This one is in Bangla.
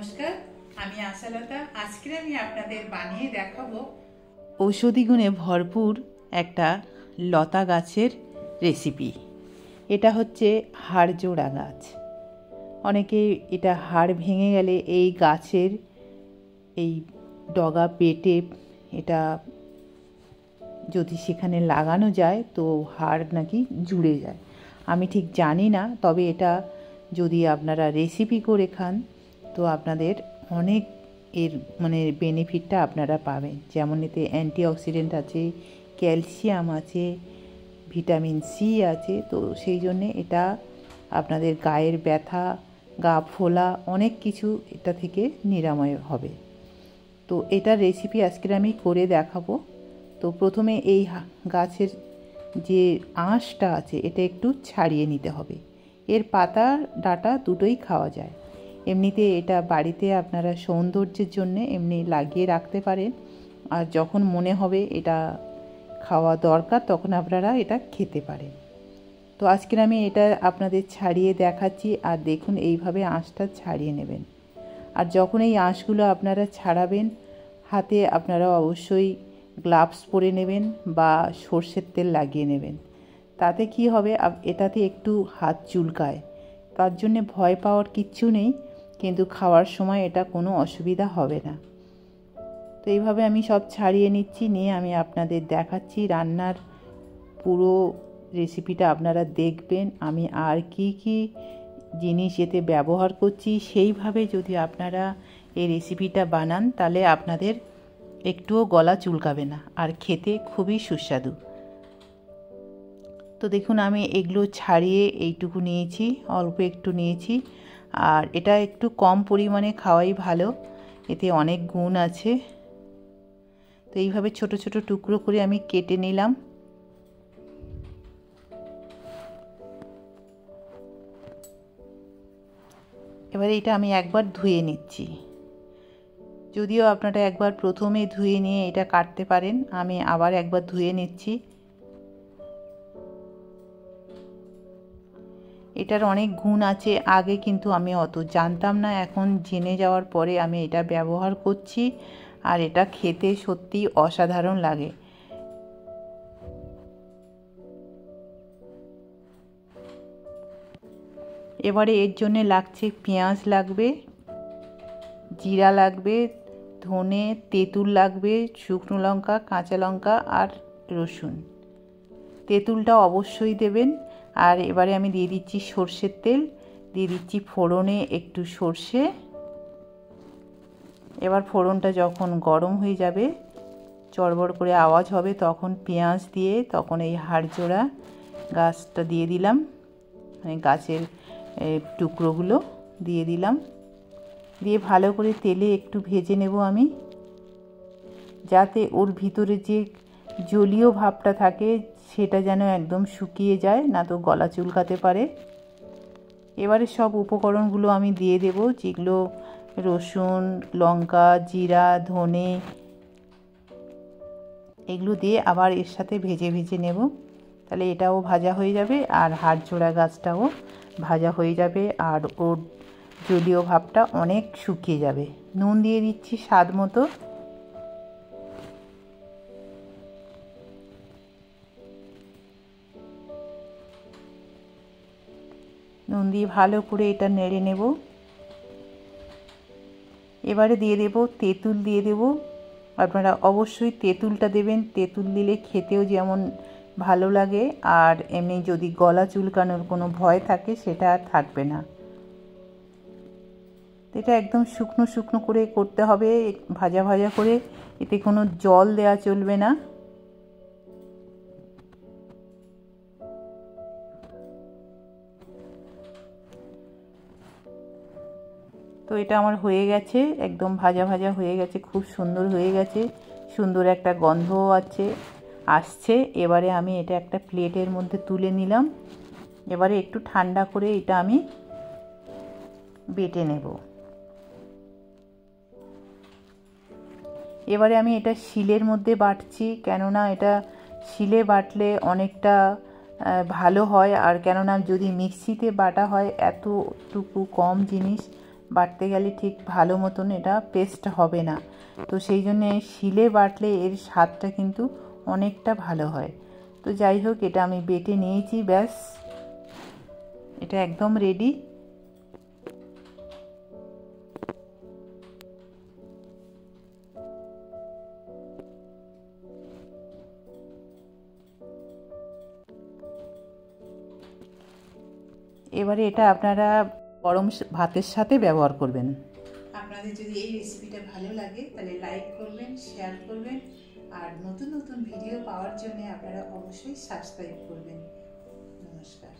নমস্কার, আমি আশালতা। আজকে আমি আপনাদের বানিয়ে দেখাবো ঔষধি গুণে ভরপুর একটা লতা গাছের রেসিপি। এটা হচ্ছে হাড়জোড়া গাছ। অনেকে এটা হাড় ভেঙে গেলে এই গাছের এই ডগা পেটে এটা যদি সেখানে লাগানো যায় তো হাড় নাকি জুড়ে যায়। আমি ঠিক জানি না, তবে এটা যদি আপনারা রেসিপি করে খান তো আপনাদের অনেক এর বেনিফিটটা আপনারা পাবেন। যেমন এতে অ্যান্টিঅক্সিডেন্ট আছে, ক্যালসিয়াম আছে, ভিটামিন সি আছে। তো সেই জন্যে এটা আপনাদের গায়ের ব্যথা, গা ফোলা অনেক কিছু এটা থেকে নিরাময় হবে। তো এটার রেসিপি আজকে আমি করে দেখাবো। তো প্রথমে এই গাছের যে আঁশটা আছে এটা একটু ছাড়িয়ে নিতে হবে। এর পাতা ডাঁটা দুটোই খাওয়া যায়। এমনিতে এটা বাড়িতে আপনারা সৌন্দর্যের জন্য এমনি লাগিয়ে রাখতে পারেন, আর যখন মনে হবে এটা খাওয়া দরকার তখন আপনারা এটা খেতে পারেন। তো আজকে আমি এটা আপনাদের ছাড়িয়ে দেখাচ্ছি, আর দেখুন এইভাবে আঁশটা ছাড়িয়ে নেবেন। আর যখন এই আঁশগুলো আপনারা ছাড়াবেন, হাতে আপনারা অবশ্যই গ্লাভস পরে নেবেন বা সর্ষের তেল লাগিয়ে নেবেন। তাতে কি হবে, এটাতে একটু হাত চুলকায়, তার জন্যে ভয় পাওয়ার কিচ্ছু নেই, কিন্তু খাওয়ার সময় এটা কোনো অসুবিধা হবে না। তো এইভাবে আমি সব ছাড়িয়ে নিচ্ছি, নিয়ে আমি আপনাদের দেখাচ্ছি। রান্নার পুরো রেসিপিটা আপনারা দেখবেন, আমি আর কি কি জিনিস এতে ব্যবহার করছি সেইভাবে যদি আপনারা এই রেসিপিটা বানান তাহলে আপনাদের একটুও গলা চুলকাবে না, আর খেতে খুবই সুস্বাদু। তো দেখুন আমি এগুলো ছাড়িয়ে এইটুকু নিয়েছি, অল্প একটু নিয়েছি, আর এটা একটু কম পরিমাণে খাওয়াই ভালো, এতে অনেক গুণ আছে। তো এইভাবে ছোট ছোট টুকরো করে আমি কেটে নিলাম। এবারে এটা আমি একবার ধুয়ে নিচ্ছি, যদিও আপনারা একবার প্রথমে ধুয়ে নিয়ে এটা কাটতে পারেন, আমি আবার একবার ধুয়ে নিচ্ছি। এটার অনেক গুণ আছে, আগে কিন্তু আমি অত জানতাম না, এখন জেনে যাওয়ার পরে আমি এটা ব্যবহার করছি, আর এটা খেতে সত্যি অসাধারণ লাগে। এবারে এর জন্য লাগছে পেঁয়াজ লাগবে, জিরা লাগবে, ধনে, তেঁতুল লাগবে, শুকনো লঙ্কা, কাঁচা লঙ্কা আর রসুন। তেঁতুলটা অবশ্যই দেবেন। আর এবারে আমি দিয়ে দিচ্ছি সর্ষের তেল, দিয়ে দিচ্ছি ফোড়নে একটু সর্ষে। এবার ফোড়নটা যখন গরম হয়ে যাবে, চড়বড় করে আওয়াজ হবে, তখন পেঁয়াজ দিয়ে তখন এই হাড়জোড়া গাছটা দিয়ে দিলাম, গাছের টুকরোগুলো দিয়ে দিলাম, দিয়ে ভালো করে তেলে একটু ভেজে নেব আমি, যাতে ওর ভিতরে যে জলীয় ভাবটা থাকে সেটা যেন একদম শুকিয়ে যায়, না তো গলা চুলকাতে পারে। এবারে সব উপকরণগুলো আমি দিয়ে দেব, যেগুলো রসুন, লঙ্কা, জিরা, ধনে, এগুলো দিয়ে আবার এর সাথে ভেজে ভেজে নেব। তাহলে এটাও ভাজা হয়ে যাবে, আর হাড়জোড়া গাছটাও ভাজা হয়ে যাবে, আর ওর জলীয় ভাবটা অনেক শুকিয়ে যাবে। নুন দিয়ে দিচ্ছি স্বাদ মতো। নুন দিয়ে ভালো করে এটা নেড়ে নেব। এবারে দিয়ে দেব তেঁতুল, দিয়ে দেব। আপনারা অবশ্যই তেঁতুলটা দেবেন, তেঁতুল দিলে খেতেও যেমন ভালো লাগে, আর এমনি যদি গলা চুলকানোর কোনো ভয় থাকে সেটা আর থাকবে না। এটা একদম শুকনো শুকনো করে করতে হবে, ভাজা ভাজা করে, এতে কোনো জল দেওয়া চলবে না। তো এটা আমার হয়ে গেছে, একদম ভাজা ভাজা হয়ে গেছে, খুব সুন্দর হয়ে গেছে, সুন্দর একটা গন্ধও আসছে। এবারে আমি এটা একটা প্লেটের মধ্যে তুলে নিলাম। এবারে একটু ঠান্ডা করে এটা আমি বেটে নেব। এবারে আমি এটা শিলের মধ্যে বাটছি, কেননা এটা শিলে বাটলে অনেকটা ভালো হয়, আর কেননা যদি মিক্সিতে বাটা হয় এতটুকু কম জিনিস বাটতে গেলে ঠিক ভালো মতন এটা পেস্ট হবে না। তো সেই জন্যে শিলে বাটলে এর স্বাদটা কিন্তু অনেকটা ভালো হয়। তো যাই হোক, এটা আমি বেটে নিয়েছি, ব্যাস এটা একদম রেডি। এবারে এটা আপনারা গরম ভাতের সাথে ব্যবহার করবেন। আপনাদের যদি এই রেসিপিটা ভালো লাগে তাহলে লাইক করবেন, শেয়ার করবেন, আর নতুন নতুন ভিডিও পাওয়ার জন্য আপনারা অবশ্যই সাবস্ক্রাইব করবেন। নমস্কার।